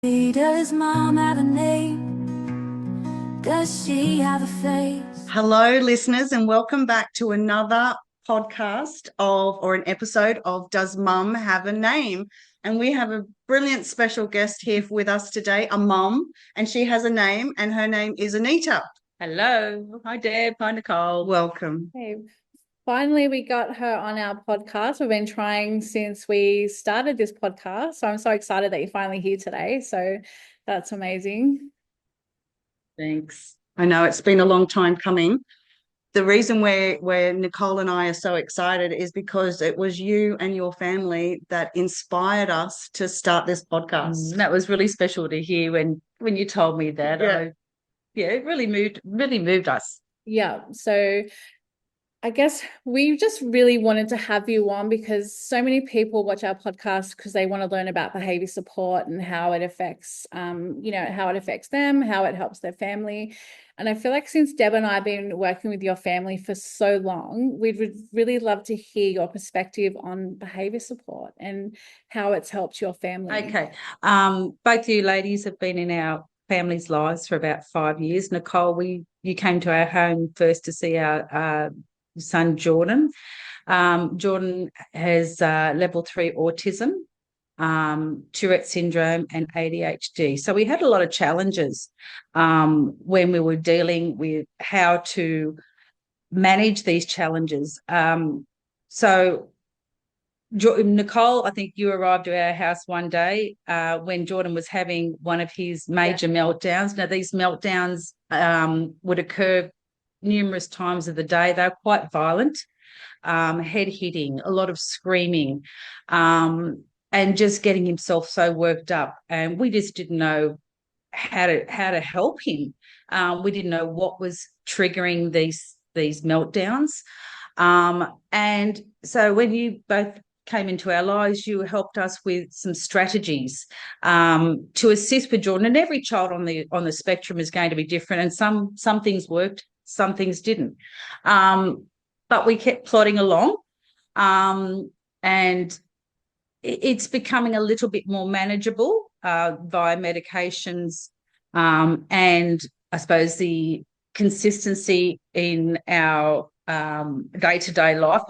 Does mom have a name? Does she have a face? Hello, listeners, and welcome back to another podcast or an episode of Does Mum Have a Name? And we have a brilliant special guest here with us today, a mum, and she has a name, and her name is Anita. Hello. Hi, Deb. Hi, Nicole. Welcome. Hey, finally, we got her on our podcast. We've been trying since we started this podcast. So I'm so excited that you're finally here today. So that's amazing. Thanks. I know it's been a long time coming. The reason where Nicole and I are so excited is because it was you and your family that inspired us to start this podcast. That was really special to hear when you told me that. It really moved us. Yeah. So I guess we just really wanted to have you on because so many people watch our podcast because they want to learn about behavior support and how it affects, how it affects them, how it helps their family. And I feel like since Deb and I have been working with your family for so long, we'd really love to hear your perspective on behavior support and how it's helped your family. Okay. Both you ladies have been in our family's lives for about 5 years. Nicole, you came to our home first to see our son Jordon. Jordon has level 3 autism, Tourette syndrome, and ADHD. So we had a lot of challenges when we were dealing with how to manage these challenges. Nicole, I think you arrived at our house one day when Jordon was having one of his major meltdowns. Now, these meltdowns would occur numerous times of the day. They're quite violent, head hitting, a lot of screaming, and just getting himself so worked up. And we just didn't know how to help him. We didn't know what was triggering these meltdowns. And so when you both came into our lives, you helped us with some strategies to assist with Jordon. And every child on the spectrum is going to be different, and some things worked, some things didn't. But we kept plodding along, and it's becoming a little bit more manageable via medications, and I suppose the consistency in our day-to-day life,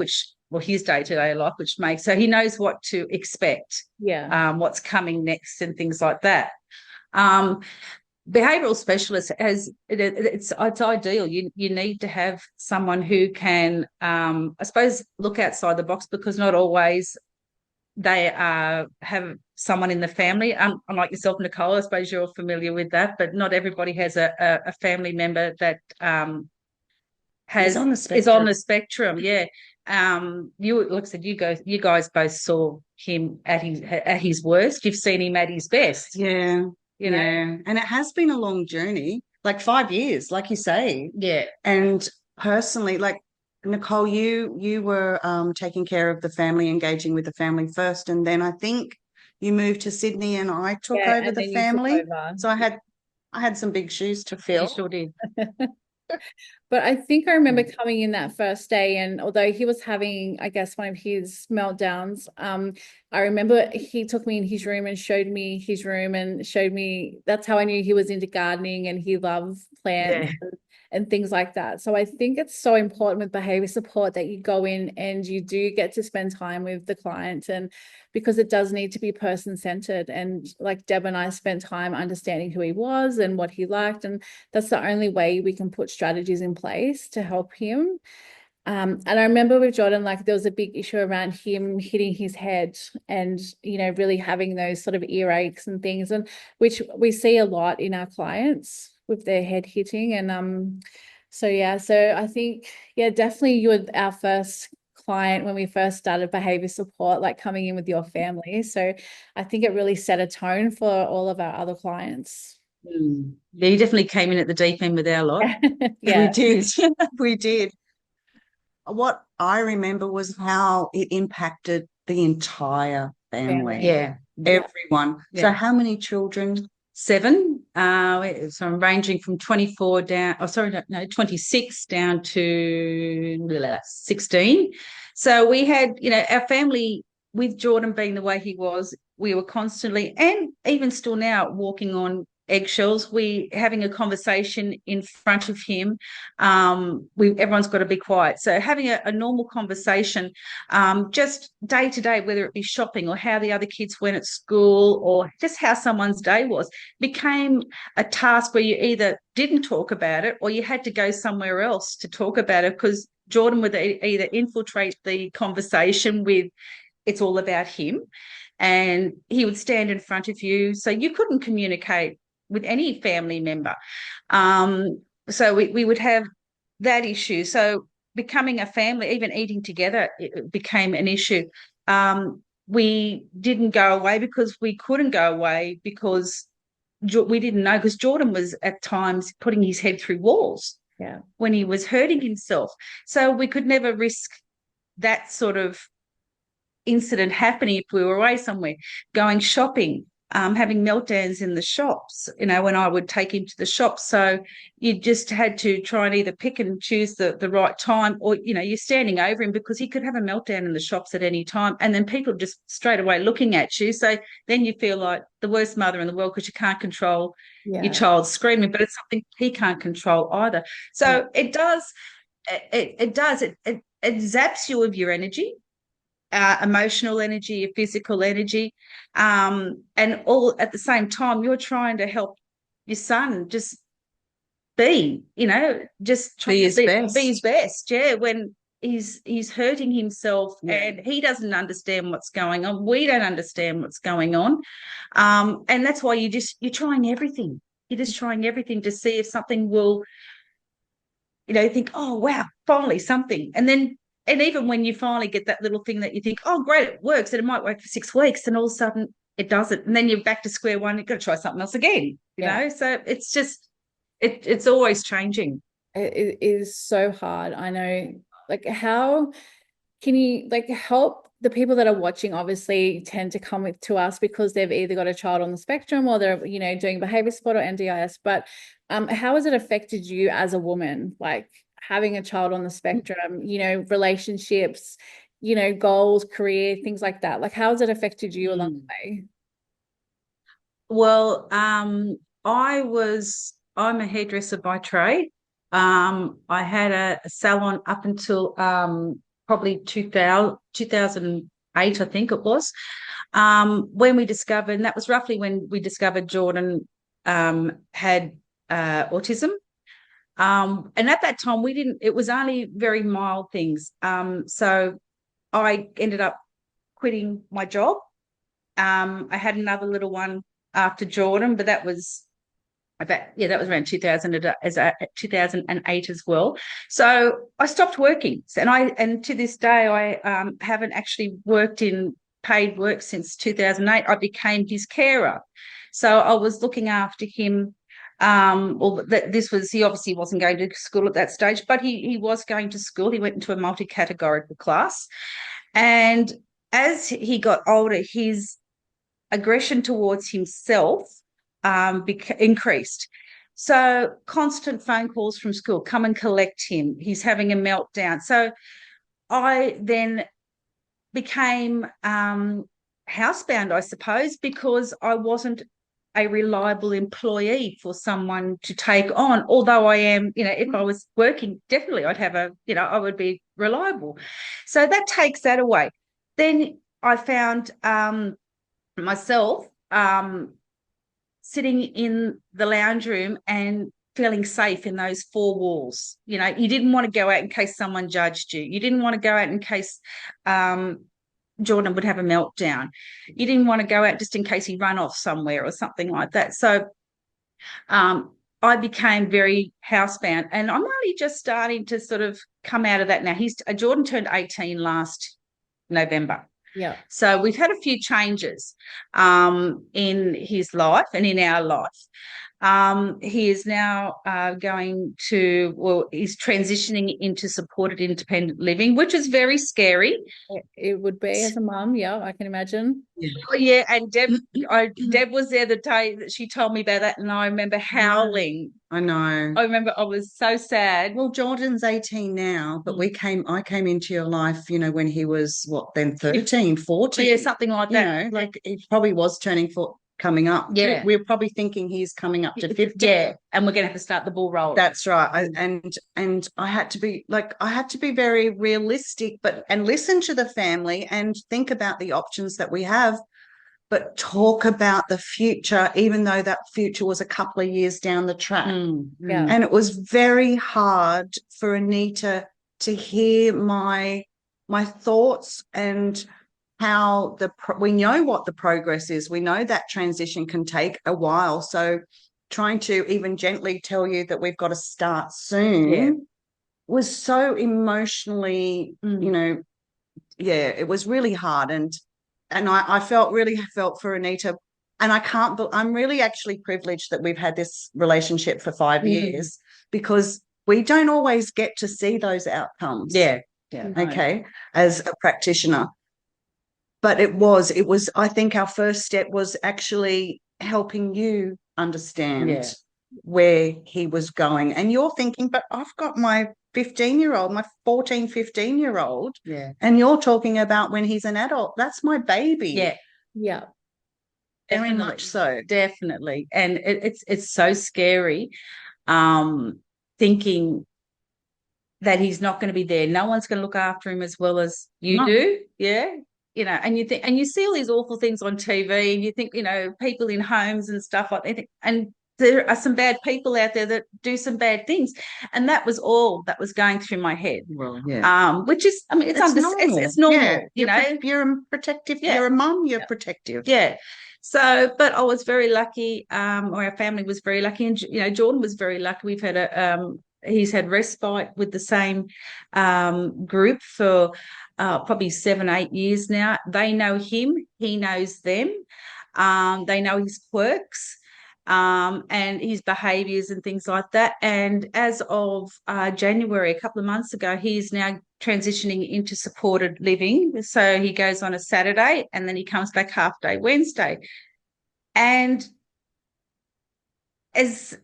his day-to-day life, which makes so he knows what to expect, what's coming next and things like that. Behavioural specialist it's ideal. You need to have someone who can, I suppose, look outside the box, because not always they have someone in the family. Unlike yourself, Nicole, I suppose you're familiar with that, but not everybody has a family member that is on the spectrum. Yeah. Like I said, you guys both saw him at his worst. You've seen him at his best. Yeah. And it has been a long journey, like 5 years, like you say. Yeah. And personally, like Nicole, you were taking care of the family, engaging with the family first, and then I think you moved to Sydney and I took over the family. So I had some big shoes to fill. You sure did. But I think I remember coming in that first day, and although he was having, I guess, one of his meltdowns, I remember he took me in his room and showed me his room and showed me, that's how I knew he was into gardening and he loved plants and things like that. So I think it's so important with behavior support that you go in and you do get to spend time with the client, and because it does need to be person-centered. And like Deb and I spent time understanding who he was and what he liked, and that's the only way we can put strategies in place to help him. And I remember with Jordon, like there was a big issue around him hitting his head and, really having those sort of earaches and things, and which we see a lot in our clients with their head hitting. And so I think, definitely you were our first client when we first started behavior support, like coming in with your family. So I think it really set a tone for all of our other clients. Yeah, you definitely came in at the deep end with our lot. We did. We did. What I remember was how it impacted the entire family. Yeah. Everyone. Yeah. So how many children? 7. So I'm ranging from 26 down to 16. So we had, our family, with Jordon being the way he was, we were constantly, and even still now, walking on eggshells. We having a conversation in front of him. Everyone's got to be quiet. So having a normal conversation, just day to day, whether it be shopping or how the other kids went at school or just how someone's day was, became a task where you either didn't talk about it or you had to go somewhere else to talk about it, because Jordon would either infiltrate the conversation with, it's all about him, and he would stand in front of you, so you couldn't communicate with any family member. So we would have that issue. So becoming a family, even eating together, it became an issue. We didn't go away because we couldn't go away because we didn't know, because Jordon was at times putting his head through walls when he was hurting himself. So we could never risk that sort of incident happening if we were away somewhere, going shopping, having meltdowns in the shops, when I would take him to the shops. So you just had to try and either pick and choose the right time, or, you're standing over him because he could have a meltdown in the shops at any time. And then people just straight away looking at you. So then you feel like the worst mother in the world because you can't control your child screaming, but it's something he can't control either. So it zaps you of your energy. Emotional energy, your physical energy, and all at the same time, you're trying to help your son just be, just try be his best. Be his best, when he's hurting himself and he doesn't understand what's going on. We don't understand what's going on, and that's why you're trying everything. You're just trying everything to see if something will, think, oh wow, finally something, and even when you finally get that little thing that you think, oh, great, it works, and it might work for 6 weeks, and all of a sudden it doesn't. And then you're back to square one. You've got to try something else again, you know? So it's just, it's always changing. It is so hard. I know, like, how can you, like, help the people that are watching? Obviously tend to come to us because they've either got a child on the spectrum or they're, doing behavior support or NDIS. But how has it affected you as a woman? Like, having a child on the spectrum, relationships, goals, career, things like that. Like, how has it affected you along the way? Well, I'm a hairdresser by trade. I had a salon up until probably 2008, I think it was, when we discovered, and that was roughly when we discovered Jordon had autism. And at that time it was only very mild things. So I ended up quitting my job. I had another little one after Jordon, but that was around 2008 as well. So I stopped working, and to this day I haven't actually worked in paid work since 2008. I became his carer, so I was looking after him. He obviously wasn't going to school at that stage, but he was going to school. He went into a multi-categorical class, and as he got older, his aggression towards himself increased. So constant phone calls from school, come and collect him, he's having a meltdown. So I then became housebound, I suppose, because I wasn't a reliable employee for someone to take on. Although I am, if I was working, definitely I'd have I would be reliable. So that takes that away. Then I found myself sitting in the lounge room and feeling safe in those four walls. You didn't want to go out in case someone judged you. You didn't want to go out in case Jordon would have a meltdown. You didn't want to go out just in case he ran off somewhere or something like that. So I became very housebound, and I'm only just starting to sort of come out of that now. Jordon turned 18 last November. Yeah. So we've had a few changes in his life and in our life. He is now he's transitioning into supported independent living, which is very scary. It would be as a mum. Yeah, I can imagine. Oh, yeah, and Deb was there the day that she told me about that, and I remember howling. I know. I remember I was so sad. Well, Jordan's 18 now, but I came into your life, when he was 13, 14. Yeah, something like that. Like he probably was coming up. Yeah. We're probably thinking he's coming up to 50. Yeah, and we're going to have to start the ball rolling. That's right. And I had to be very realistic, and listen to the family and think about the options that we have, but talk about the future, even though that future was a couple of years down the track. Yeah. And it was very hard for Anita to hear my thoughts and how we know what the progress is. We know that transition can take a while. So trying to even gently tell you that we've got to start soon was so emotionally, it was really hard. And I really felt for Anita. And I'm really actually privileged that we've had this relationship for 5 years, because we don't always get to see those outcomes. Yeah. Okay. As a practitioner. But it was, I think our first step was actually helping you understand where he was going. And you're thinking, but I've got my 15-year-old, my 14, 15-year-old. Yeah. And you're talking about when he's an adult. That's my baby. Yeah. Yeah. Very much so. Definitely. And it's so scary, thinking that he's not going to be there. No one's going to look after him as well as you do. Yeah. And you think, and you see all these awful things on TV, and you think, people in homes and stuff like that. And there are some bad people out there that do some bad things. And that was all that was going through my head. Well, yeah. Which is, I mean, it's normal. It's normal, yeah. You're protective. Yeah. You're a mum, you're protective. Yeah. So, but I was very lucky, or our family was very lucky. And, Jordon was very lucky. We've had he's had respite with the same group for probably 7, 8 years now. They know him. He knows them. They know his quirks and his behaviours and things like that. And as of January, a couple of months ago, he is now transitioning into supported living. So he goes on a Saturday and then he comes back half day Wednesday. And as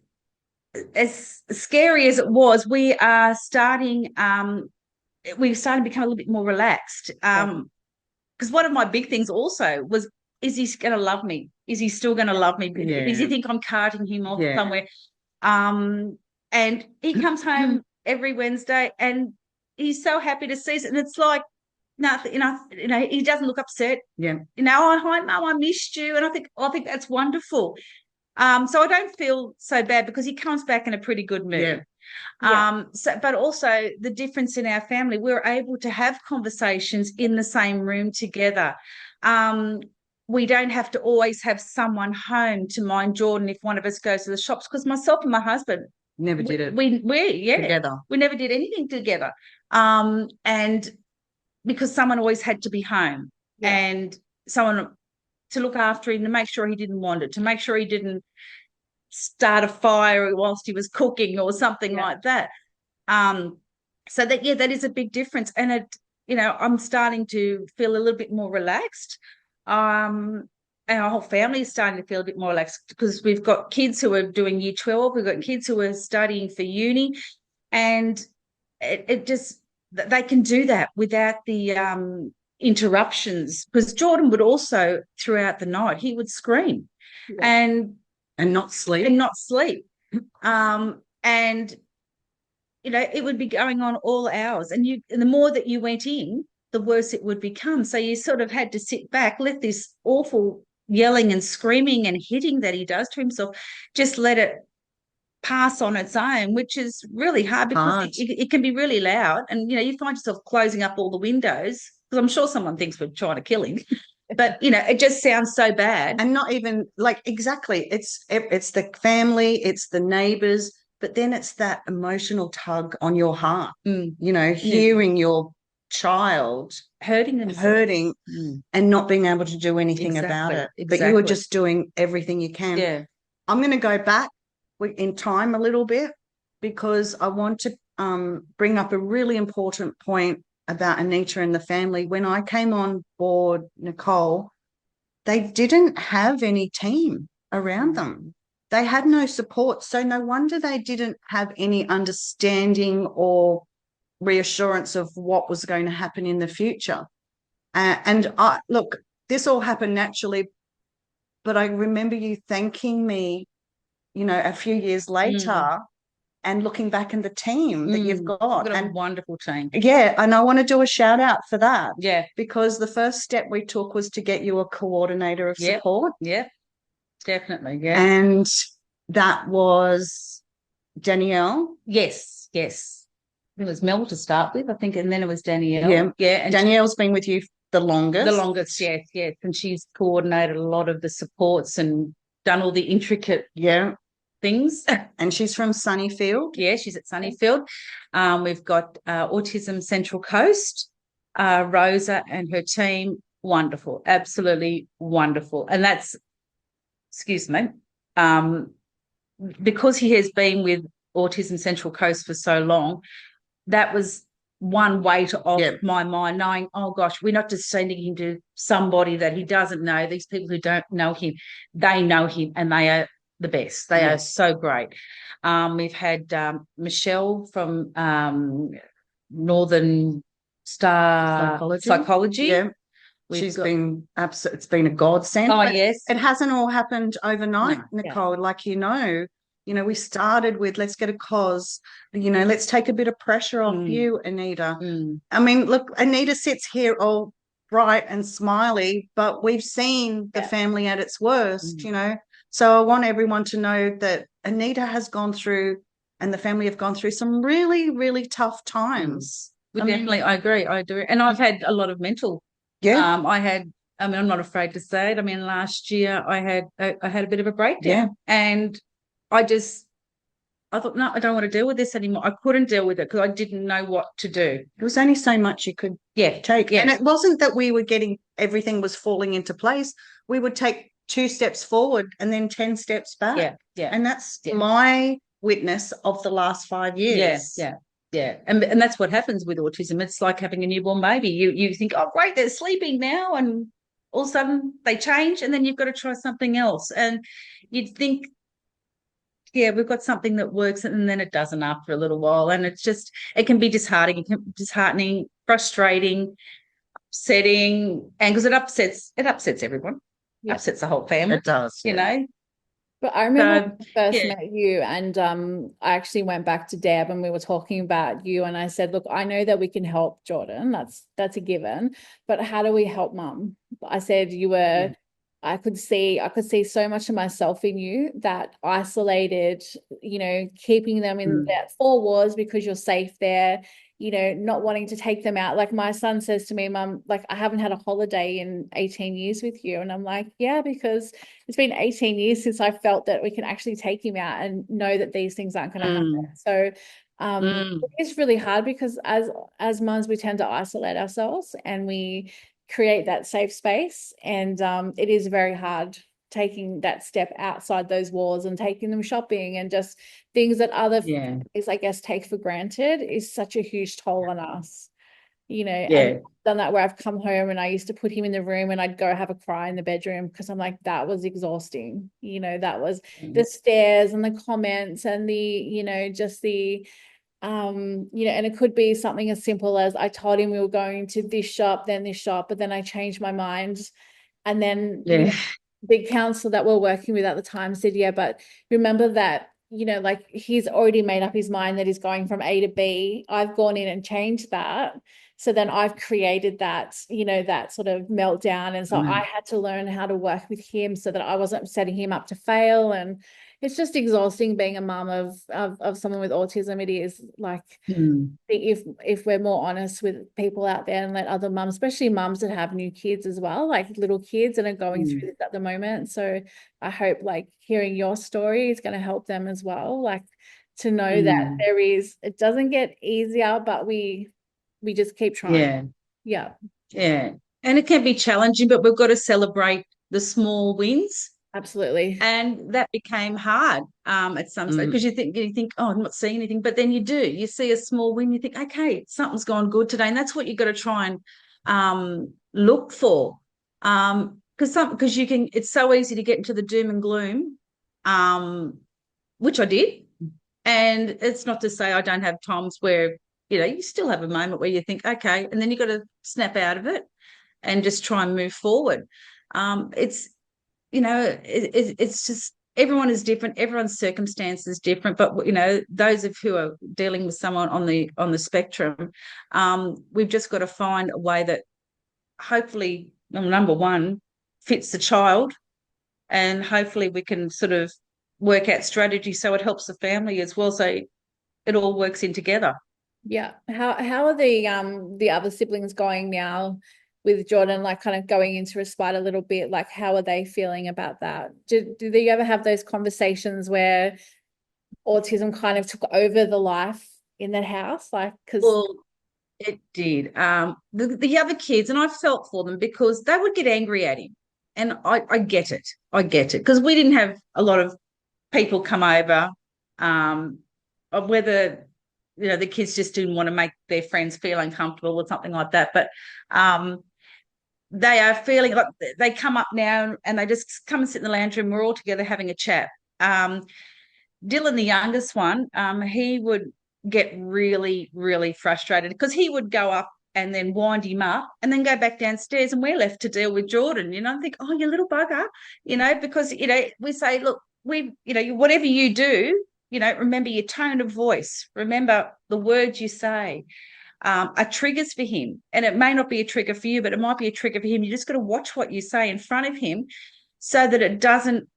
scary as it was, we are starting to become a little bit more relaxed. Because one of my big things also was, is he going to love me? Is he still going to love me? Yeah. Does he think I'm carting him off somewhere? And he comes home every Wednesday and he's so happy to see us. And it's like nothing, he doesn't look upset. Yeah. Hi, Mum, I missed you. And I think that's wonderful. So I don't feel so bad because he comes back in a pretty good mood. Yeah. But also the difference in our family, we're able to have conversations in the same room together. We don't have to always have someone home to mind Jordon if one of us goes to the shops, because myself and my husband never did it. We together. We never did anything together. And because someone always had to be home and someone to look after him, to make sure he didn't wander, to make sure he didn't start a fire whilst he was cooking or something like that. So that is a big difference. And I'm starting to feel a little bit more relaxed. And our whole family is starting to feel a bit more relaxed because we've got kids who are doing year 12, we've got kids who are studying for uni, and it just, they can do that without the interruptions. Because Jordon would also, throughout the night, he would scream and not sleep. And it would be going on all hours, and the more that you went in, the worse it would become. So you sort of had to sit back, let this awful yelling and screaming and hitting that he does to himself, just let it pass on its own, which is really hard because it can be really loud. And, you find yourself closing up all the windows because I'm sure someone thinks we're trying to kill him. But, it just sounds so bad. And not even exactly. It's the family, it's the neighbours, but then it's that emotional tug on your heart, hearing your child hurting and not being able to do anything about it. But you were just doing everything you can. Yeah. I'm going to go back in time a little bit, because I want to bring up a really important point about Anita and the family. When I came on board, Nicole, they didn't have any team around them. They had no support. So no wonder they didn't have any understanding or reassurance of what was going to happen in the future. And look, this all happened naturally, but I remember you thanking me, a few years later, and looking back in the team that you've got. You've got a wonderful team. Yeah, and I want to do a shout out for that. Yeah. Because the first step we took was to get you a coordinator of support. Yeah, definitely. Yeah. And that was Danielle. Yes. It was Mel to start with, I think, and then it was Danielle. Yeah. Yeah. And Danielle's been with you the longest. Yes. And she's coordinated a lot of the supports and done all the intricate things. And she's from Sunnyfield. Yeah, she's at Sunnyfield. We've got Autism Central Coast, Rosa and her team. Wonderful, absolutely wonderful. And that's, excuse me, because he has been with Autism Central Coast for so long, that was one weight off my mind, knowing, oh gosh, we're not just sending him to somebody that he doesn't know. These people who don't know him, they know him, and they are the best. They are so great. We've had Michelle from Northern Star Psychology. Yeah. She's been absolutely, it's been a godsend. Oh, yes. It hasn't all happened overnight, Nicole. Like, we started with, let's get a cause, let's take a bit of pressure off you, Anita. I mean, look, Anita sits here all bright and smiley, but we've seen the family at its worst, So I want everyone to know that Anita has gone through, and the family have gone through, some really, really tough times. I agree. I do. And I've had a lot of mental. Yeah. I'm not afraid to say it. I mean, last year I had a bit of a breakdown, and I thought, no, I don't want to deal with this anymore. I couldn't deal with it because I didn't know what to do. There was only so much you could take. Yeah. And it wasn't that we were getting, everything was falling into place. We would take 2 steps forward and then 10 steps back. Yeah. And that's my witness of the last 5 years. Yeah. And that's what happens with autism. It's like having a newborn baby. You think, oh, great, they're sleeping now, and all of a sudden they change, and then you've got to try something else. And you'd think, we've got something that works, and then it doesn't after a little while. And it can be disheartening, frustrating, upsetting, and because it upsets everyone. It upsets the whole family. It does. But I remember when I first met you, and I actually went back to Deb, and we were talking about you, and I said, look, I know that we can help Jordon. That's a given. But how do we help Mum? I said you were I could see so much of myself in you, that isolated, keeping them in that 4 walls because you're safe there, not wanting to take them out. Like my son says to me, Mum, like, I haven't had a holiday in 18 years with you. And I'm like, yeah, because it's been 18 years since I felt that we can actually take him out and know that these things aren't going to happen. So it's really hard, because as mums, we tend to isolate ourselves, and we create that safe space, and it is very hard taking that step outside those walls and taking them shopping, and just things that other families, I guess, take for granted, is such a huge toll on us. And I've done that where I've come home and I used to put him in the room and I'd go have a cry in the bedroom, because I'm like, that was exhausting. That was the stares and the comments and the just the and it could be something as simple as, I told him we were going to this shop, then this shop, but then I changed my mind. And then the counsellor that we're working with at the time said, but remember that, like, he's already made up his mind that he's going from A to B. I've gone in and changed that. So then I've created that, that sort of meltdown. And so I had to learn how to work with him so that I wasn't setting him up to fail. And it's just exhausting being a mum of someone with autism. It is, like, if we're more honest with people out there and let other mums, especially mums that have new kids as well, like little kids, and are going through this at the moment. So I hope, like, hearing your story is going to help them as well, like, to know that it doesn't get easier, but we just keep trying. Yeah. And it can be challenging, but we've got to celebrate the small wins. Absolutely. And that became hard at some stage, because you think, oh, I'm not seeing anything, but then you do. You see a small win, you think, okay, something's gone good today, and that's what you've got to try and look for. Because you can, it's so easy to get into the doom and gloom, which I did. And it's not to say I don't have times where, you still have a moment where you think, okay, and then you've got to snap out of it and just try and move forward. It's just, everyone is different, everyone's circumstance is different, but those of who are dealing with someone on the spectrum, we've just got to find a way that hopefully, number one, fits the child, and hopefully we can sort of work out strategy so it helps the family as well, so it all works in together. Yeah. How are the other siblings going now with Jordon, like kind of going into respite a little bit? Like, how are they feeling about that? Do they ever have those conversations where autism kind of took over the life in that house? Like, Well, it did. The other kids, and I felt for them, because they would get angry at him, and I get it. I get it, because we didn't have a lot of people come over, whether the kids just didn't want to make their friends feel uncomfortable or something like that. But they are feeling like they come up now and they just come and sit in the lounge room. We're all together having a chat. Dylan, the youngest one, he would get really, really frustrated, because he would go up and then wind him up and then go back downstairs, and we're left to deal with Jordon, and think, oh, you little bugger, because, we say, look, whatever you do, remember your tone of voice, remember the words you say, are triggers for him. And it may not be a trigger for you, but it might be a trigger for him. You just got to watch what you say in front of him so that it doesn't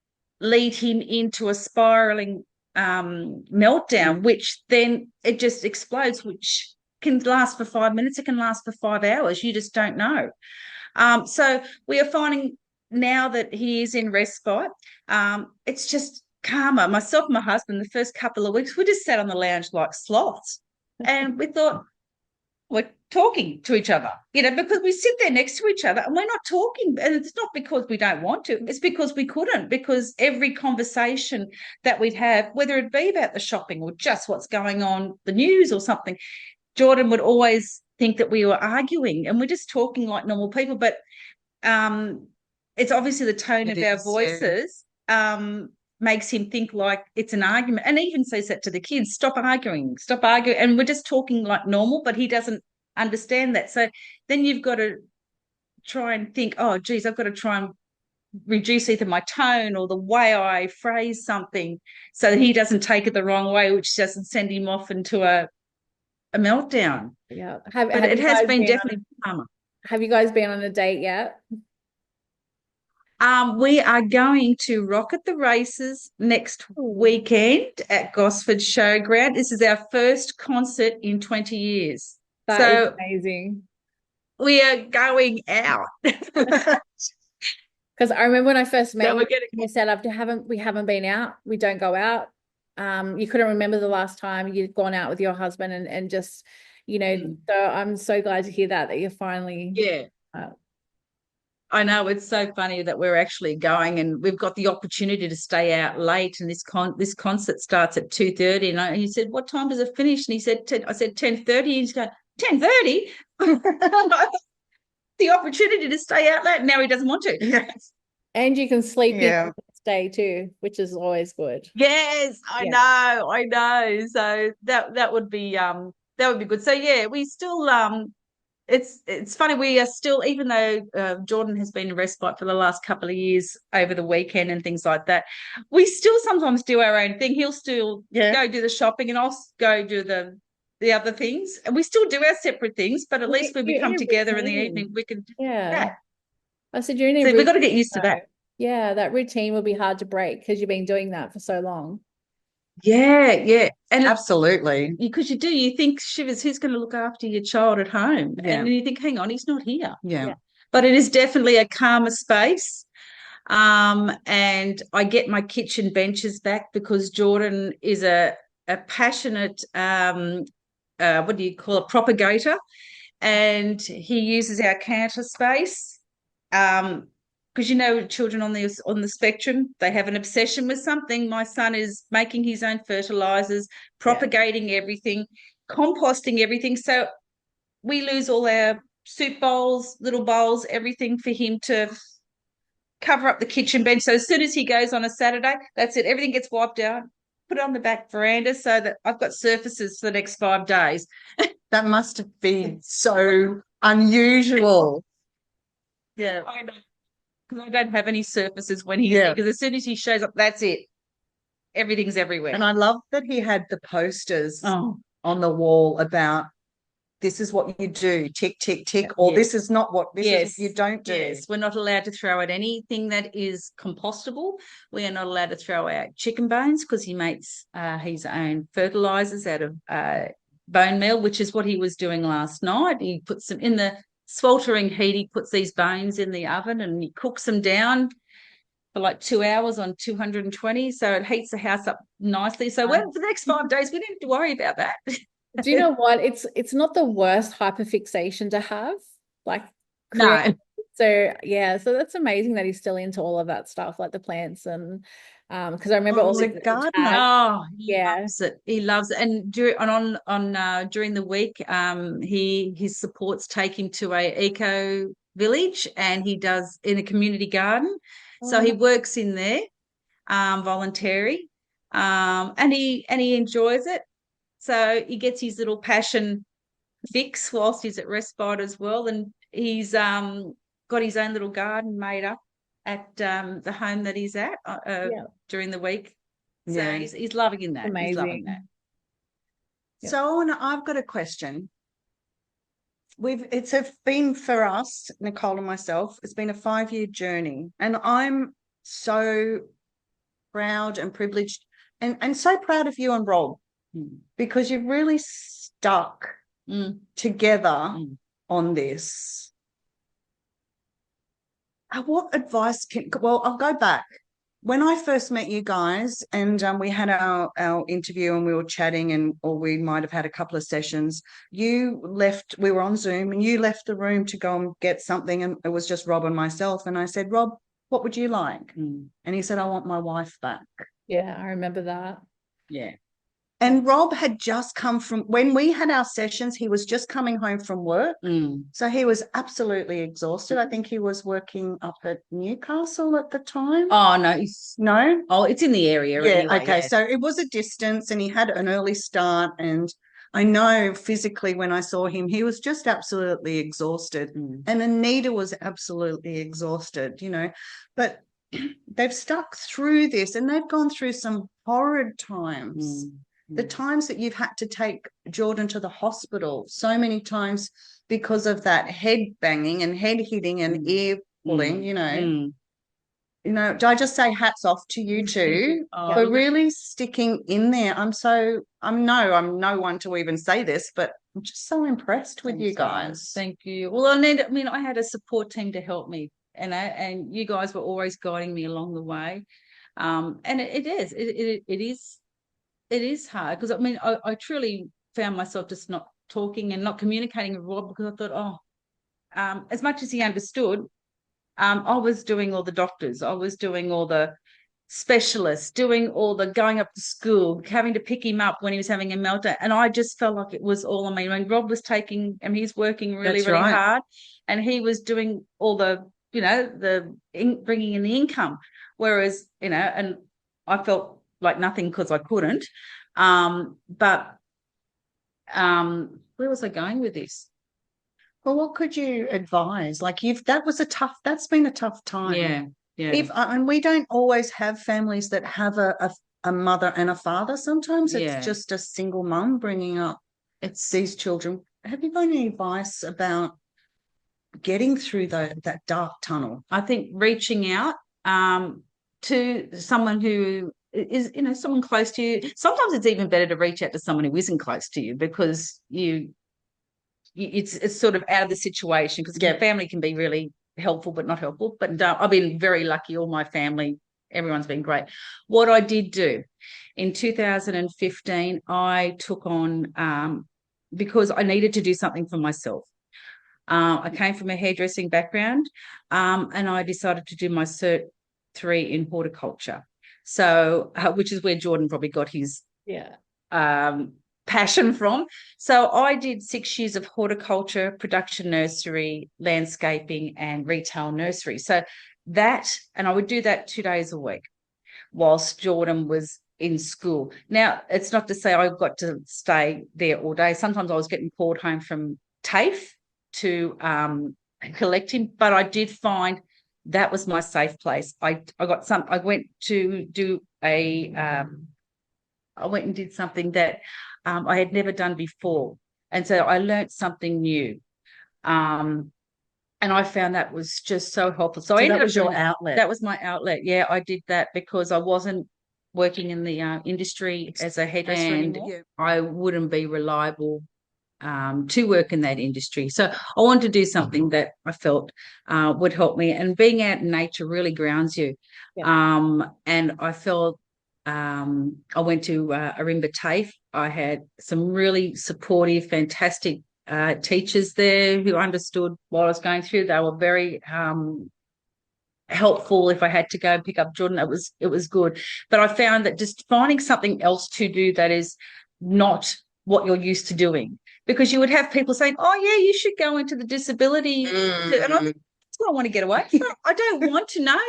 lead him into a spiraling meltdown, which then it just explodes, which can last for 5 minutes. It can last for 5 hours. You just don't know. So we are finding now that he is in respite, it's just calmer. Myself and my husband, the first couple of weeks, we just sat on the lounge like sloths, and we thought, we're talking to each other, because we sit there next to each other and we're not talking. And it's not because we don't want to, it's because we couldn't, because every conversation that we'd have, whether it be about the shopping or just what's going on, the news or something, Jordon would always think that we were arguing, and we're just talking like normal people. But it's obviously the tone of our voices makes him think like it's an argument, and even says that to the kids, stop arguing, and we're just talking like normal, but he doesn't understand that. So then you've got to try and think, oh geez, I've got to try and reduce either my tone or the way I phrase something so that he doesn't take it the wrong way, which doesn't send him off into a meltdown. Yeah. But it has been definitely calmer. Have you guys been on a date yet? We are going to Rocket the Races next weekend at Gosford Showground. This is our first concert in 20 years. That is amazing. We are going out. Because I remember when I first met you said, we haven't been out. We don't go out. You couldn't remember the last time you'd gone out with your husband and just, so I'm so glad to hear that you're finally. Yeah. I know, it's so funny that we're actually going, and we've got the opportunity to stay out late, and this concert starts at 2:30, and he said, what time does it finish? And he said, I said 10:30, and he's going, 10:30? The opportunity to stay out late. Now he doesn't want to. Yes. And you can sleep in the next day too, which is always good. Yes, I know. So that would be good. So yeah, we still it's funny, we are still, even though Jordon has been in respite for the last couple of years over the weekend and things like that, we still sometimes do our own thing. He'll still go do the shopping, and I'll go do the other things, and we still do our separate things, but at least when we come together in the evening, we can I said you're in a so we've got to get used to that. Yeah, that routine will be hard to break because you've been doing that for so long. Yeah. And absolutely. Because you think, shivers, who's going to look after your child at home? Yeah. And you think, hang on, he's not here. Yeah. But it is definitely a calmer space. And I get my kitchen benches back because Jordon is a passionate, what do you call it, propagator. And he uses our counter space. Because because you know children on the spectrum, they have an obsession with something. My son is making his own fertilizers, propagating everything, composting everything. So we lose all our soup bowls, little bowls, everything for him to cover up the kitchen bench. So as soon as he goes on a Saturday, that's it. Everything gets wiped out, put it on the back veranda so that I've got surfaces for the next 5 days. That must have been so unusual. Yeah, I know. Because I don't have any surfaces when he's there. Because as soon as he shows up, that's it. Everything's everywhere. And I love that he had the posters Oh, on the wall about this is what you do, tick, tick, tick, or this is not what this is what you don't do. Yes, we're not allowed to throw out anything that is compostable. We are not allowed to throw out chicken bones because he makes his own fertilizers out of bone meal, which is what he was doing last night. He puts them in the sweltering heat. He puts these bones in the oven and he cooks them down for like 2 hours on 220. So it heats the house up nicely. So for the next 5 days, we don't have to worry about that. Do you know what? It's not the worst hyperfixation to have. Like, No. So yeah, so that's amazing that he's still into all of that stuff, like the plants and because I remember he's also a gardener. Oh, he loves it. He loves it. And during the week, his supports take him to a eco village, and he does in a community garden. So he works in there, voluntary, and he enjoys it. So he gets his little passion fix whilst he's at respite as well, and he's got his own little garden made up at the home that he's at during the week. So he's loving that. Amazing. He's loving that. So I've got a question. It's been for us, Nicole and myself, it's been a 5-year journey, and I'm so proud and privileged and so proud of you and Rob because you've really stuck together on this. What advice I'll go back. When I first met you guys and we had our interview and we were chatting or we might have had a couple of sessions, we were on Zoom and you left the room to go and get something and it was just Rob and myself. And I said, Rob, what would you like? And he said, I want my wife back. Yeah, I remember that. Yeah. And Rob had just come from, when we had our sessions, he was just coming home from work. So he was absolutely exhausted. I think he was working up at Newcastle at the time. Oh, no. No? Oh, it's in the area. Yeah, anyway, okay. So it was a distance and he had an early start. And I know physically when I saw him, he was just absolutely exhausted. And Anita was absolutely exhausted, But they've stuck through this and they've gone through some horrid times. The times that you've had to take Jordon to the hospital so many times because of that head banging and head hitting and ear pulling, I just say hats off to you two for really sticking in there. I'm no one to even say this, but I'm just so impressed with you guys. Thank you. Well, I had a support team to help me, and you guys were always guiding me along the way. And it is hard because I truly found myself just not talking and not communicating with Rob because I thought, as much as he understood, I was doing all the doctors, I was doing all the specialists, doing all the going up to school, having to pick him up when he was having a meltdown, and I just felt like it was all on me. When Rob was he's working really hard, and he was doing all the bringing in the income, whereas and I felt like nothing because I couldn't. But where was I going with this? Well, what could you advise? Like that's been a tough time. Yeah. And we don't always have families that have a mother and a father. Sometimes it's just a single mum bringing up these children. Have you got any advice about getting through that dark tunnel? I think reaching out to someone who is someone close to you. Sometimes it's even better to reach out to someone who isn't close to you because it's sort of out of the situation because family can be really helpful but not helpful. But I've been very lucky. All my family, everyone's been great. What I did do in 2015, I took on because I needed to do something for myself. I came from a hairdressing background, and I decided to do my Cert 3 in horticulture. So, which is where Jordon probably got his passion from. So I did 6 years of horticulture, production nursery, landscaping, and retail nursery. So that, and I would do that 2 days a week whilst Jordon was in school. Now, it's not to say I got to stay there all day. Sometimes I was getting called home from TAFE to collect him, but I did find that was my safe place. I went to do I went and did something that I had never done before. And so I learned something new. And I found that was just so helpful. So that was your outlet. That was my outlet. Yeah, I did that because I wasn't working in the industry as a hairdresser anymore. I wouldn't be reliable to work in that industry. So I wanted to do something that I felt would help me. And being out in nature really grounds you. Yeah. And I felt I went to Arimba TAFE. I had some really supportive, fantastic teachers there who understood what I was going through. They were very helpful. If I had to go and pick up Jordon, it was good. But I found that just finding something else to do that is not what you're used to doing, because you would have people saying, "Oh yeah, you should go into the disability," and that's what I want to get away from. I don't want to know.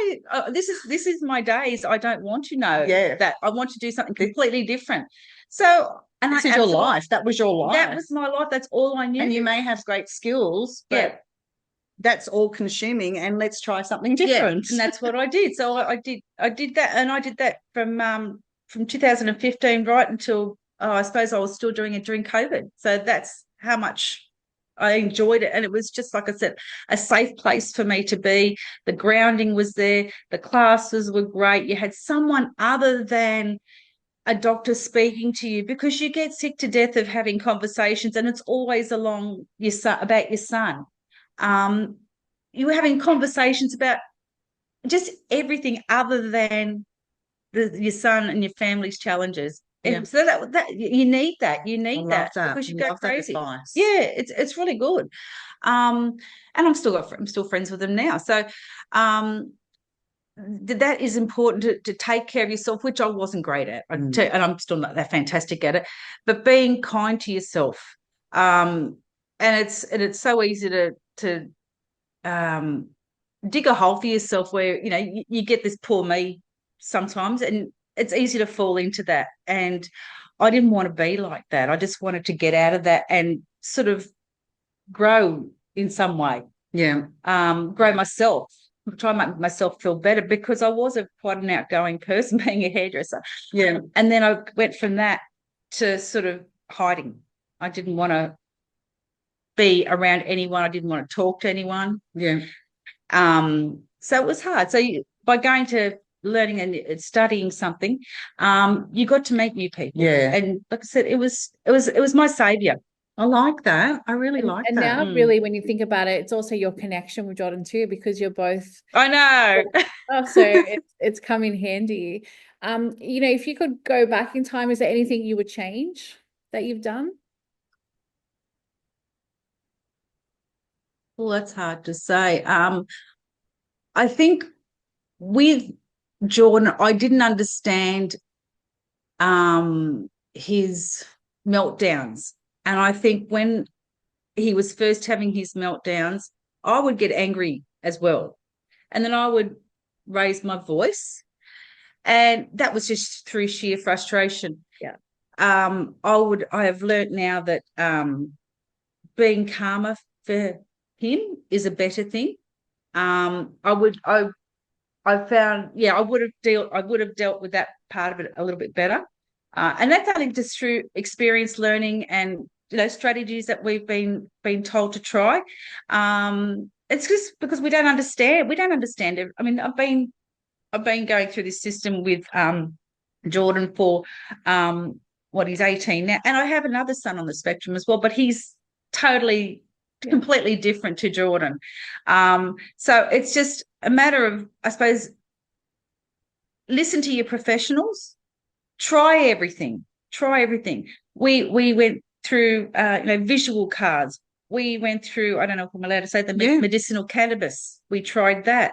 This is my days. I don't want to know that. I want to do something completely different. So. And this is your life. That was your life. That was my life. That's all I knew. And you may have great skills, but that's all consuming. And let's try something different. Yeah, and that's what I did. So I did that, and I did that from 2015 right until I suppose I was still doing it during COVID. So that's how much I enjoyed it. And it was just, like I said, a safe place for me to be. The grounding was there. The classes were great. You had someone other than a doctor speaking to you, because you get sick to death of having conversations, and it's always along your son, about your son. You were having conversations about just everything other than your son and your family's challenges. And so that you need that. You need that because you go crazy. Yeah, it's really good. And I'm still friends with them now. So that is important to take care of yourself, which I wasn't great at, and I'm still not that fantastic at it. But being kind to yourself, and it's so easy to dig a hole for yourself where you get this poor me sometimes, and it's easy to fall into that. And I didn't want to be like that. I just wanted to get out of that and sort of grow in some way. Yeah, grow myself. Try to make myself feel better, because I was quite an outgoing person being a hairdresser. Yeah. And then I went from that to sort of hiding. I didn't want to be around anyone. I didn't want to talk to anyone. Yeah. So it was hard. So by going to learning and studying something, you got to meet new people. Yeah. And like I said, it was my savior. I like that. I really like that. And now, really, when you think about it, it's also your connection with Jordon too, because you're both. I know. So it's come in handy. If you could go back in time, is there anything you would change that you've done? Well, that's hard to say. I think with Jordon, I didn't understand his meltdowns. And I think when he was first having his meltdowns, I would get angry as well. And then I would raise my voice. And that was just through sheer frustration. Yeah. I have learnt now that being calmer for him is a better thing. I would have dealt with that part of it a little bit better. And that's only just through experience, learning, and strategies that we've been told to try. It's just because we don't understand. We don't understand it. I mean, I've been going through this system with Jordon for he's 18 now, and I have another son on the spectrum as well, but he's completely different to Jordon. So it's just a matter of, I suppose, listen to your professionals. Try everything. We went through visual cards. we went through, I don't know if I'm allowed to say, the Yeah. medicinal cannabis. We tried that.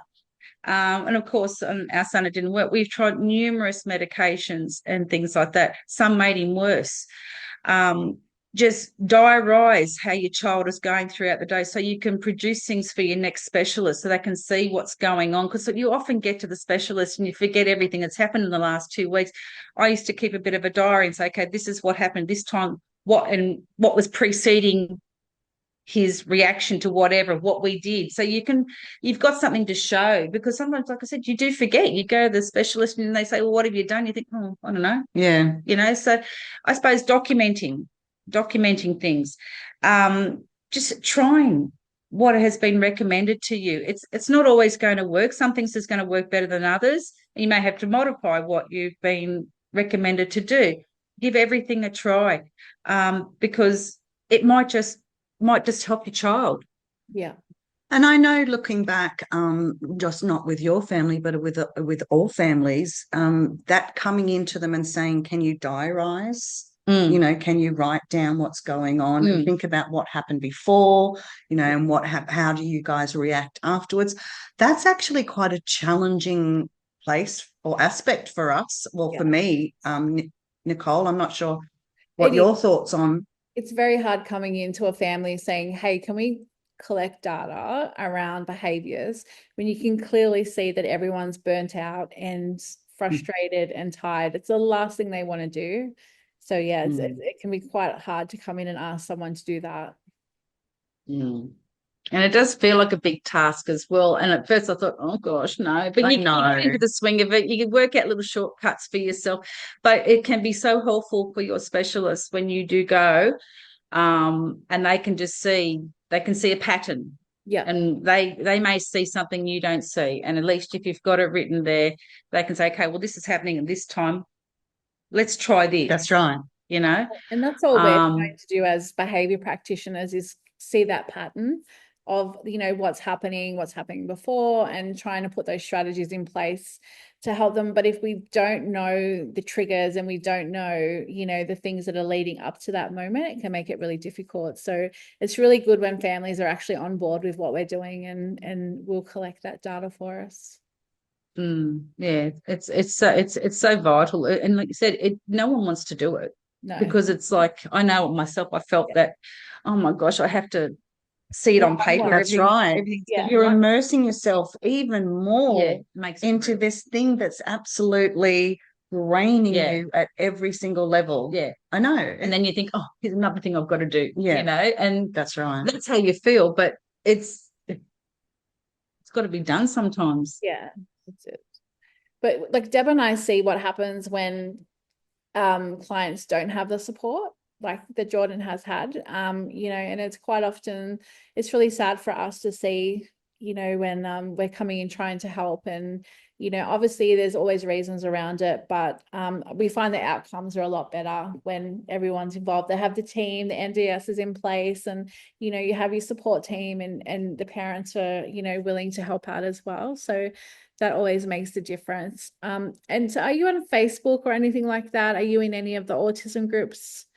And of course, on our son, it didn't work. We've tried numerous medications and things like that. Some made him worse. Just diarise how your child is going throughout the day so you can produce things for your next specialist so they can see what's going on. Because you often get to the specialist and you forget everything that's happened in the last 2 weeks. I used to keep a bit of a diary and say, okay, this is what happened this time, what was preceding his reaction to what we did. So you've got something to show, because sometimes, like I said, you do forget. You go to the specialist and they say, well, what have you done? You think, oh, I don't know. Yeah. So I suppose documenting things, just trying what has been recommended to you. It's not always going to work. Some things is going to work better than others. You may have to modify what you've been recommended to do. Give everything a try, because it might just help your child. Yeah. And I know, looking back, just not with your family, but with all families, that coming into them and saying, can you diarise? Can you write down what's going on and think about what happened before, and how do you guys react afterwards? That's actually quite a challenging place or aspect for us. Well, for me, Nicole, I'm not sure what your thoughts on. It's very hard coming into a family saying, hey, can we collect data around behaviors when you can clearly see that everyone's burnt out and frustrated and tired. It's the last thing they want to do. So yeah, it can be quite hard to come in and ask someone to do that. And it does feel like a big task as well. And at first I thought, oh gosh, no. But you get into the swing of it. You can work out little shortcuts for yourself. But it can be so helpful for your specialist when you do go, and they can see a pattern. Yeah. And they may see something you don't see. And at least if you've got it written there, they can say, okay, well, this is happening at this time. Let's try this. That's right. And that's all we're trying to do as behavior practitioners, is see that pattern of, what's happening before, and trying to put those strategies in place to help them. But if we don't know the triggers and we don't know, the things that are leading up to that moment, it can make it really difficult. So it's really good when families are actually on board with what we're doing and will collect that data for us. Yeah, it's so vital. And like you said, no one wants to do it. No. Because it's like, I know it myself, I felt that, oh my gosh, I have to see it on paper. That's right. You're immersing yourself even more into this thing that's absolutely draining you at every single level. Yeah, I know. And then you think, oh, here's another thing I've got to do. And that's right. That's how you feel, but it's got to be done sometimes. Yeah, that's it. But like Deb and I see what happens when clients don't have the support like that Jordon has had, and it's quite often, it's really sad for us to see, when we're coming in trying to help, and obviously there's always reasons around it, but we find the outcomes are a lot better when everyone's involved. They have the team, the NDS is in place, and you have your support team, and the parents are willing to help out as well. So that always makes the difference. And so are you on Facebook or anything like that? Are you in any of the autism groups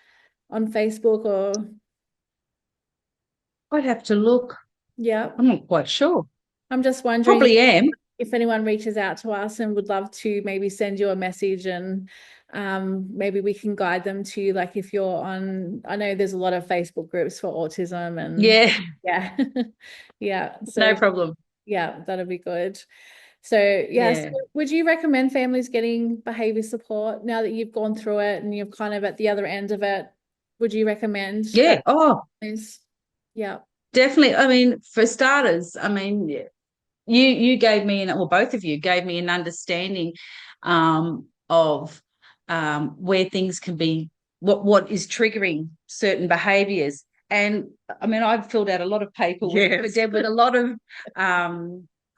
on Facebook? Or I'd have to look. Yeah, I'm not quite sure. I'm just wondering. Probably am. If anyone reaches out to us and would love to maybe send you a message, and maybe we can guide them to, like, if you're on, I know there's a lot of Facebook groups for autism, and yeah. So no problem. Yeah, that'll be good. So so would you recommend families getting behavior support now that you've gone through it and you're kind of at the other end of it? Would you recommend? Yeah. Yeah. Definitely. I mean, for starters, you gave me, well, both of you gave me an understanding of where things can be, what is triggering certain behaviours. And I mean, I've filled out a lot of paperwork with Deb with a lot of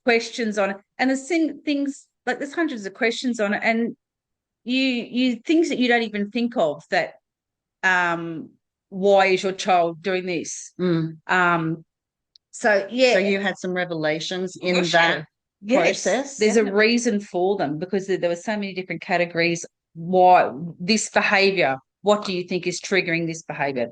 questions on it, and there's things like, there's hundreds of questions on it, and you things that you don't even think of, that why is your child doing this? So you had some revelations in that process. There's a reason for them, because there were so many different categories. Why this behavior? What do you think is triggering this behavior?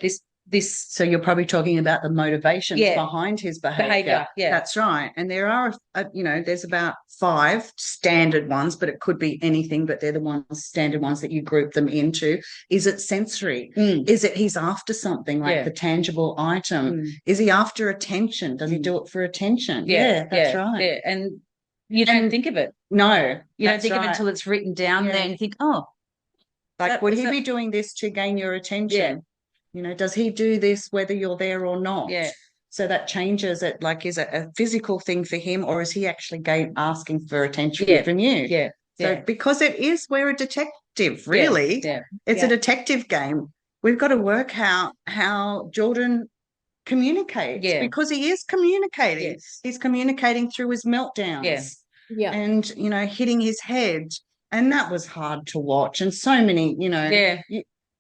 this, so you're probably talking about the motivations behind his behavior. Yeah, that's right. And there are, there's about 5 standard ones, but it could be anything, but they're the standard ones that you group them into. Is it sensory? Is it he's after something like the tangible item? Is he after attention? Does he do it for attention? That's right. Yeah, and you don't think of it. No, you don't think of it until it's written down there, and you think, oh, like, would he be doing this to gain your attention? Does he do this whether you're there or not? So that changes it. Like, is it a physical thing for him, or is he actually asking for attention from you? So because we're a detective, really. It's a detective game. We've got to work out how Jordon communicates, because he is communicating. He's communicating through his meltdowns. And, hitting his head. And that was hard to watch. And so many,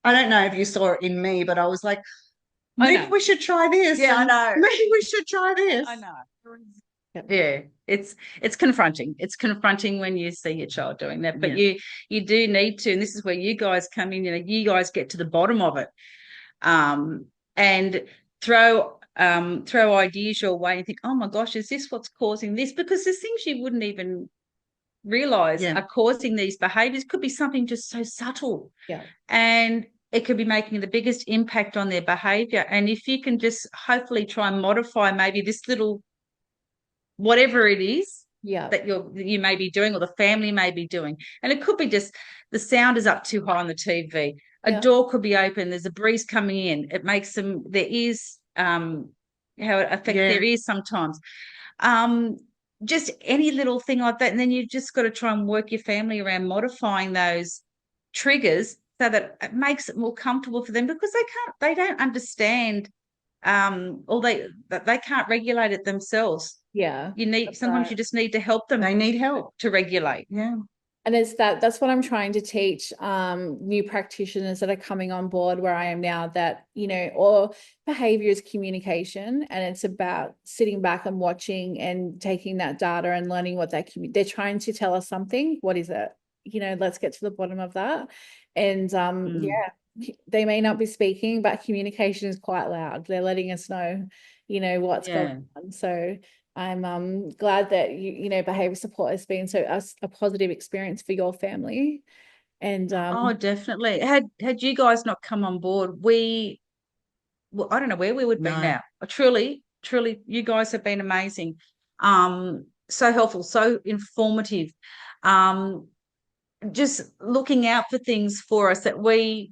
I don't know if you saw it in me, but I was like, maybe we should try this. I know. Maybe we should try this. I know. Yeah, it's confronting. It's confronting when you see your child doing that. But you do need to, and this is where you guys come in, you guys get to the bottom of it. And throw ideas your way and think, oh my gosh, is this what's causing this? Because there's things you wouldn't even realize are causing these behaviors. Could be something just so subtle, and it could be making the biggest impact on their behavior. And if you can just hopefully try and modify maybe this little whatever it is that you may be doing, or the family may be doing, and it could be just the sound is up too high on the TV, a door could be open, there's a breeze coming in, it makes them, there is how it affects their ears sometimes, just any little thing like that. And then you've just got to try and work your family around modifying those triggers so that it makes it more comfortable for them, because they don't understand, or they can't regulate it themselves. Sometimes you just need to help them. They need help to regulate. And that's what I'm trying to teach new practitioners that are coming on board where I am now, that, all behavior is communication, and it's about sitting back and watching and taking that data and learning what they're trying to tell us something. What is it? Let's get to the bottom of that. And they may not be speaking, but communication is quite loud. They're letting us know, what's going on. So I'm glad that behavior support has been a positive experience for your family. And definitely. Had you guys not come on board, I don't know where we would be now. Truly, you guys have been amazing. So helpful, so informative. Just looking out for things for us that we,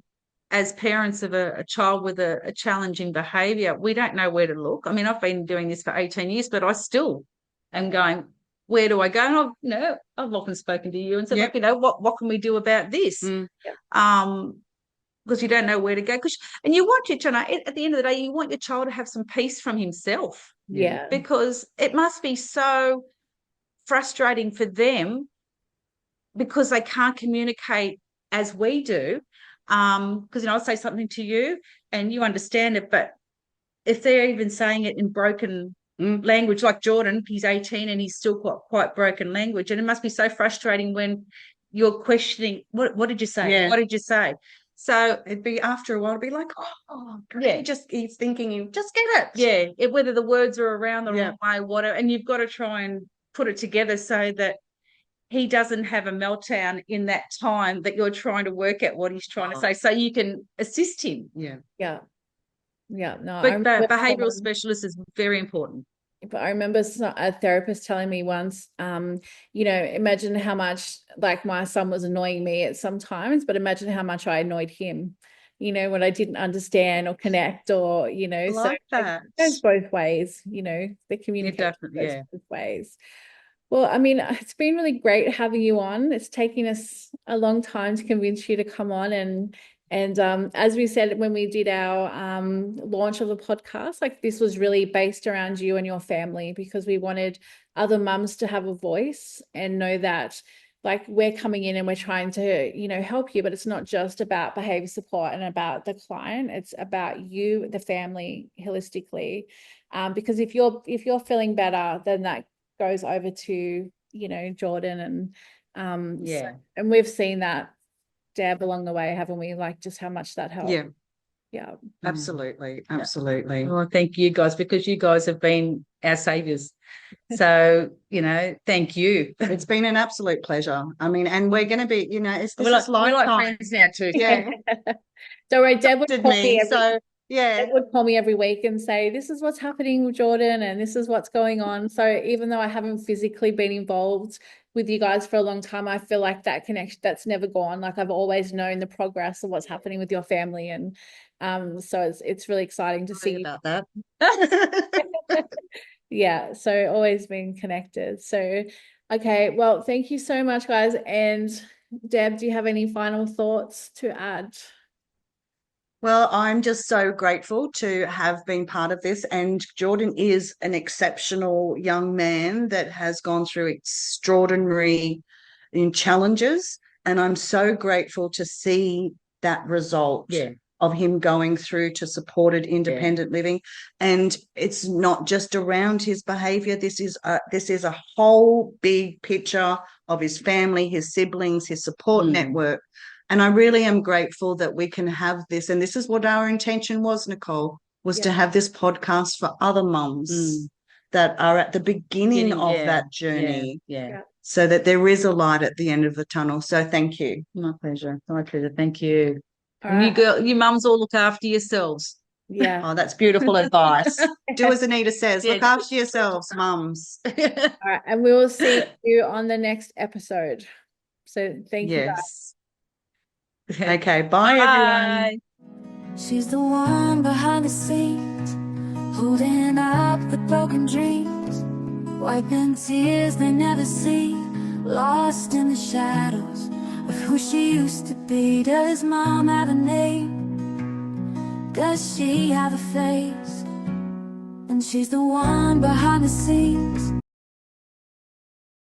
as parents of a child with a challenging behaviour, we don't know where to look. I mean, I've been doing this for 18 years, but I still am going, where do I go? And I've often spoken to you and said, what can we do about this? Because you don't know where to go. And you want your child, at the end of the day, you want your child to have some peace from himself. Because it must be so frustrating for them, because they can't communicate as we do. Because I'll say something to you and you understand it, but if they're even saying it in broken language, like Jordon, he's 18 and he's still quite broken language, and it must be so frustrating when you're questioning, what did you say? What did you say? So it'd be, after a while, it'd be like, he's thinking, you just get it. Whether the words are around the wrong way, whatever, and you've got to try and put it together so that he doesn't have a meltdown in that time that you're trying to work out what he's trying to say, so you can assist him. No, but the behavioural specialist is very important. But I remember a therapist telling me once, imagine how much, like, my son was annoying me at some times, but imagine how much I annoyed him, when I didn't understand or connect, or, like that. It goes both ways, the communication goes both ways. Well, I mean, it's been really great having you on. It's taken us a long time to convince you to come on. And as we said, when we did our launch of the podcast, like, this was really based around you and your family, because we wanted other mums to have a voice and know that, like, we're coming in and we're trying to, help you, but it's not just about behavior support and about the client. It's about you, the family, holistically. Because if you're feeling better, then that goes over to Jordon, and and we've seen that, Deb, along the way, haven't we? Like, just how much that helps. Yeah. Absolutely. Absolutely. Well, thank you guys, because you guys have been our saviors. So, thank you. It's been an absolute pleasure. I mean, and we're going to be, this We're like, is lifetime. friends now too. Yeah. Don't worry, Deb would Did call me. me So, yeah. Deb would call me every week and say, this is what's happening with Jordon and this is what's going on. So even though I haven't physically been involved with you guys for a long time, I feel like that connection, that's never gone. Like I've always known the progress of what's happening with your family. And so it's really exciting to see about that. Yeah, so always been connected. So, okay, well, thank you so much, guys. And Deb, do you have any final thoughts to add? Well, I'm just so grateful to have been part of this. And Jordon is an exceptional young man that has gone through extraordinary challenges. And I'm so grateful to see that result of him going through to supported independent living. And it's not just around his behaviour. This is a whole big picture of his family, his siblings, his support network. And I really am grateful that we can have this. And this is what our intention was, Nicole, was to have this podcast for other mums that are at the beginning of that journey. Yeah. So that there is a light at the end of the tunnel. So thank you. My pleasure. My pleasure. Thank you. All And right. you mums all look after yourselves. Yeah. Oh, that's beautiful advice. Do as Anita says, Yeah. look after yourselves, mums. All right. And we will see you on the next episode. So thank you, guys. Okay, bye everyone. She's the one behind the scenes, holding up the broken dreams, wiping tears they never see, lost in the shadows of who she used to be. Does mom have a name? Does she have a face? And she's the one behind the scenes.